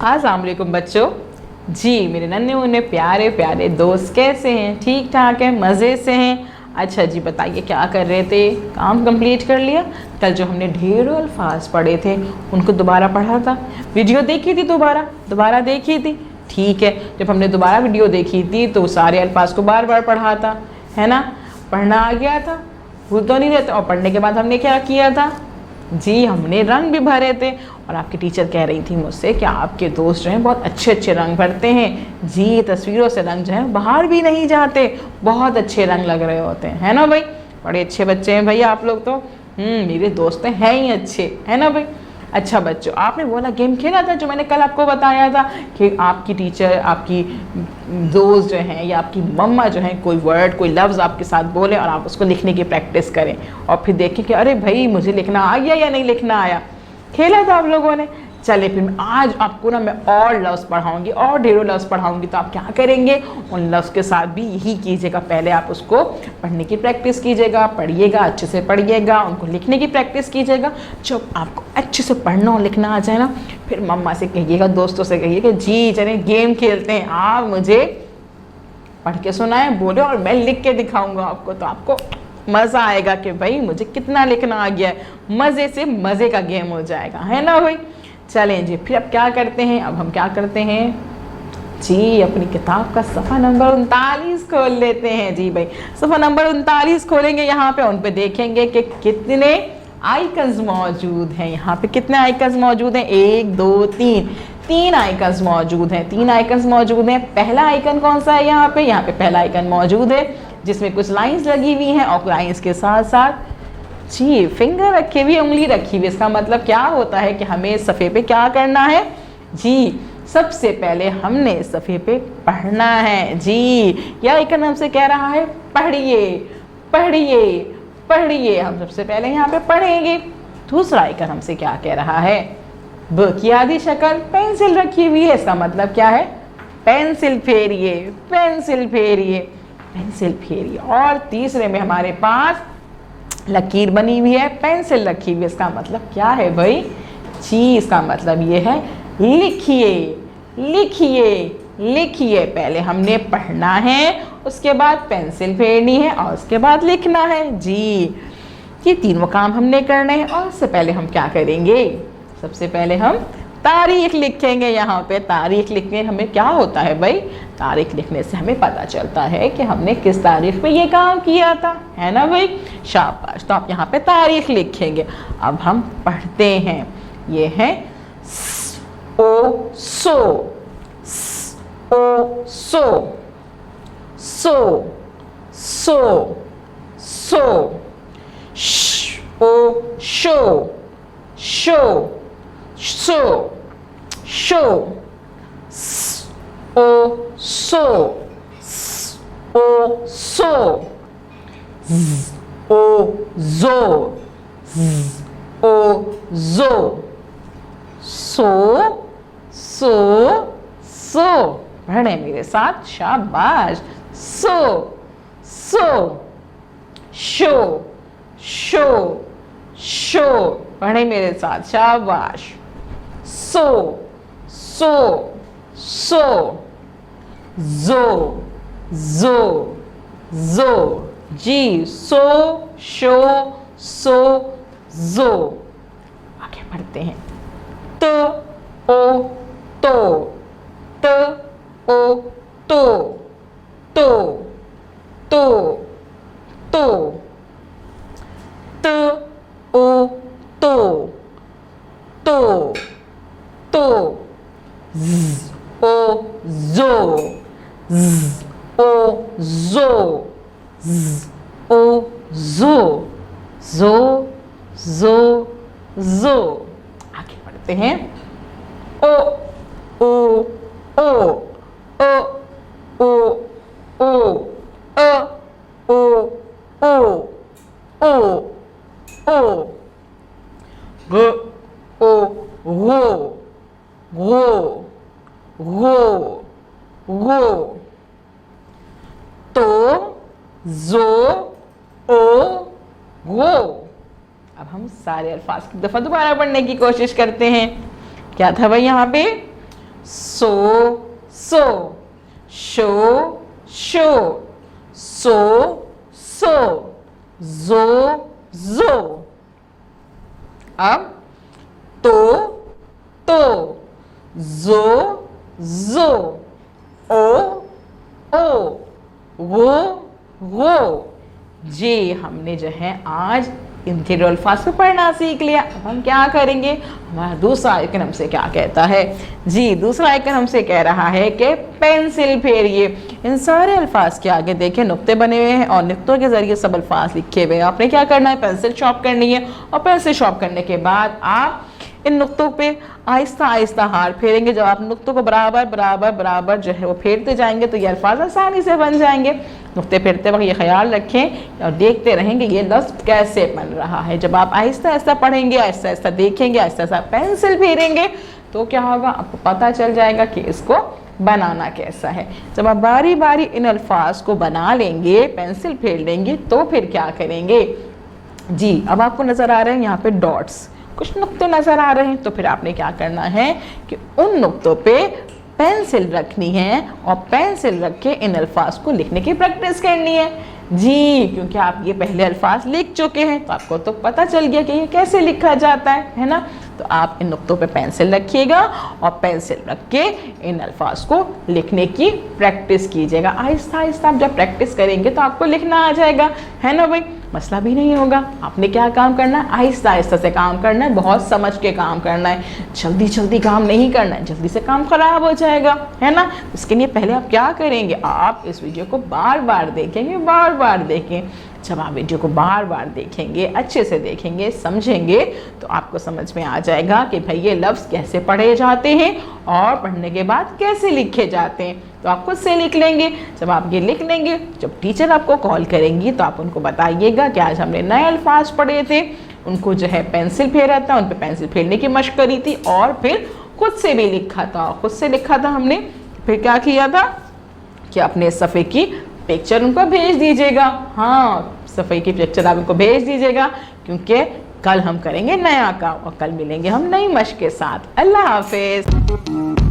अस्सलाम वालेकुम बच्चों। जी मेरे नन्हे मुन्ने प्यारे प्यारे दोस्त कैसे हैं? ठीक ठाक हैं, मज़े से हैं। अच्छा जी बताइए क्या कर रहे थे? काम कंप्लीट कर लिया? कल जो हमने ढेरों अल्फाज पढ़े थे उनको दोबारा पढ़ा था, वीडियो देखी थी, दोबारा देखी थी। ठीक है, जब हमने दोबारा वीडियो देखी थी तो सारे अल्फाज को बार बार पढ़ा था, है ना? पढ़ना आ गया था, भूल तो नहीं रहता। और पढ़ने के बाद हमने क्या किया था जी, हमने रंग भी भरे थे। और आपकी टीचर कह रही थी मुझसे कि आपके दोस्त जो हैं बहुत अच्छे अच्छे रंग भरते हैं जी, तस्वीरों से रंग जो है बाहर भी नहीं जाते, बहुत अच्छे रंग लग रहे होते हैं, है ना भाई? बड़े अच्छे बच्चे हैं भाई आप लोग तो। मेरे दोस्त हैं ही अच्छे, है ना भाई? अच्छा बच्चों, आपने बोला गेम खेला था जो मैंने कल आपको बताया था कि आपकी टीचर, आपकी दोस्त जो हैं या आपकी मम्मा जो हैं कोई वर्ड, कोई लफ्ज़ आपके साथ बोले और आप उसको लिखने की प्रैक्टिस करें और फिर देखें कि अरे भाई मुझे लिखना आ गया या नहीं लिखना आया। खेला था आप लोगों ने। चले फिर आज आपको ना मैं और लफ्ज़ पढ़ाऊंगी और ढेरों लफ्ज़ पढ़ाऊंगी, तो आप क्या करेंगे, उन लफ्ज़ के साथ भी यही कीजिएगा। पहले आप उसको पढ़ने की प्रैक्टिस कीजिएगा, पढ़िएगा, अच्छे से पढ़िएगा, उनको लिखने की प्रैक्टिस कीजिएगा। जब आपको अच्छे से पढ़ना और लिखना आ जाए ना, फिर मम्मा से कहिएगा, दोस्तों से कहिएगा जी चले गेम खेलते हैं, आप मुझे पढ़ के सुनाएं, बोले और मैं लिख के दिखाऊंगा आपको, तो आपको मज़ा आएगा कि भाई मुझे कितना लिखना आ गया है। मज़े से मज़े का गेम हो जाएगा, है ना भाई? चलें जी, फिर अब क्या करते हैं, अब हम क्या करते हैं जी, अपनी किताब का सफ़ा नंबर 39 खोल लेते हैं जी भाई। सफ़ा नंबर 39 खोलेंगे, यहाँ पे उन पे देखेंगे कि कितने आइकन्स मौजूद हैं। यहाँ पे कितने आइकन्स मौजूद हैं? 1 2 3, 3 आइकन्स मौजूद हैं। 3 आइकन्स मौजूद हैं। पहला आइकन कौन सा है? यहाँ पे पहला आइकन मौजूद है जिसमें कुछ लाइंस लगी हुई हैं और लाइंस के साथ साथ जी फिंगर रखी हुई, उंगली रखी हुई। इसका मतलब क्या होता है कि हमें सफ़े पे क्या करना है जी, सबसे पहले हमने सफ़े पे पढ़ना है जी। यह आइकन हमसे कह रहा है पढ़िए पढ़िए पढ़िए, हम सबसे पहले यहाँ पे पढ़ेंगे। दूसरा आइकन हमसे क्या कह रहा है? ब की आधी शक्ल पेंसिल रखी हुई है, इसका मतलब क्या है? पेंसिल फेरिए पेंसिल फेरिए पेंसिल फेरिए। और तीसरे में हमारे पास लकीर बनी हुई है, पेंसिल रखी हुई है, इसका मतलब क्या है भाई जी? इसका मतलब ये है लिखिए लिखिए लिखिए। पहले हमने पढ़ना है, उसके बाद पेंसिल फेरनी है और उसके बाद लिखना है जी। ये तीनों काम हमने करने हैं। और उससे पहले हम क्या करेंगे? सबसे पहले हम तारीख लिखेंगे। यहाँ पे तारीख लिखने हमें क्या होता है भाई? तारीख लिखने से हमें पता चलता है कि हमने किस तारीख पे ये काम किया था, है ना भाई? शाबाश। तो आप यहाँ पे तारीख लिखेंगे। अब हम पढ़ते हैं। ये है ओ सो ओ सो सो सो सो, श ओ शो शो शो शो, स ओ सो स ओ सो, ज ओ जो ज ओ जो, सो सो सो। पढ़े मेरे साथ, शाबाश। सो सो, शो शो शो। पढ़े मेरे साथ, शाबाश। सो सो सो, जो जो जो जी, सो शो सो जो। आगे बढ़ते हैं। त ओ तो त ओ तो तो तो तो त ओ तो तो तो, ज ओ जो ज ओ जो ज ओ जो जो जो जो। आगे बढ़ते हैं। ओ ओ ओ ओ ओ ओ अ ओ ओ ओ ओ, ग ओ गो गो गो गो, तो जो ओ गो। अब हम सारे अल्फाज की दफ़ा दोबारा पढ़ने की कोशिश करते हैं। क्या था भाई यहाँ पे? सो सो, शो शो, सो सो, जो जो। अब तो जो जो, ओ ओ, वो। जी हमने जो है आज इन अल्फाज को पढ़ना सीख लिया। अब हम क्या करेंगे, हमारा दूसरा आइकन हमसे क्या कहता है। जी दूसरा आइकन हमसे कह रहा है कि पेंसिल फेरिए। इन सारे अल्फाज के आगे देखें नुक्ते बने हुए हैं और नुक्तों के जरिए सब अल्फाज लिखे हुए हैं। आपने क्या करना है, पेंसिल शॉर्प करनी है और पेंसिल शॉर्प करने के बाद आप इन नुक्तों पे आहिस्ता आहिस्ता हाथ फेरेंगे। जब आप नुक्तों को बराबर बराबर बराबर जो है वो फेरते जाएंगे तो ये अल्फाज आसानी से बन जाएंगे। नुक्ते फेरते वक्त ये ख्याल रखें और देखते रहेंगे ये लफ्ज़ कैसे बन रहा है। जब आप आहिस्ता आहिस्ता पढ़ेंगे, आहिस्ता आहिस्ता देखेंगे, आहिस्ता आहिस्ता पेंसिल फेरेंगे तो क्या होगा, आपको पता चल जाएगा कि इसको बनाना कैसा है। जब आप बारी बारी इन अल्फाज को बना लेंगे, पेंसिल फेर लेंगे तो फिर क्या करेंगे। जी अब आपको नज़र आ रहे हैं यहाँ पे डॉट्स, कुछ नुक्ते नज़र आ रहे हैं, तो फिर आपने क्या करना है कि उन नुक्तों पे पेंसिल रखनी है और पेंसिल रख के इन अल्फाज को लिखने की प्रैक्टिस करनी है। जी क्योंकि आप ये पहले अल्फाज लिख चुके हैं तो आपको तो पता चल गया कि ये कैसे लिखा जाता है ना। तो आप इन नुक्तों पे पेंसिल रखिएगा और पेंसिल रख के इन अल्फाज को लिखने की प्रैक्टिस कीजिएगा। आहिस्ता आहिस्ता आप जब प्रैक्टिस करेंगे तो आपको लिखना आ जाएगा, है ना भाई, मसला भी नहीं होगा। आपने क्या काम करना है, आहिस्ता आहिस्ता से काम करना है, बहुत समझ के काम करना है, जल्दी जल्दी काम नहीं करना है, जल्दी से काम खराब हो जाएगा, है ना। इसके लिए पहले आप क्या करेंगे, आप इस वीडियो को बार बार देखेंगे, बार बार देखें। जब आप वीडियो को बार बार देखेंगे, अच्छे से देखेंगे, समझेंगे तो आपको समझ में आ जाएगा कि भाई ये लफ्ज़ कैसे पढ़े जाते हैं और पढ़ने के बाद कैसे लिखे जाते हैं। तो आप खुद से लिख लेंगे। जब आप ये लिख लेंगे, जब टीचर आपको कॉल करेंगी तो आप उनको बताइएगा कि आज हमने नए अल्फाज पढ़े थे, उनको जो है पेंसिल फेरा था, उन पर पेंसिल फेरने की मशक करी थी और फिर खुद से भी लिखा था। खुद से लिखा था हमने, फिर क्या किया था कि अपने सफ़े की पिक्चर उनको भेज दीजिएगा। हाँ सफ़े की पिक्चर आप उनको भेज दीजिएगा क्योंकि कल हम करेंगे नया काम और कल मिलेंगे हम नई मशक के साथ। अल्लाह हाफिज़।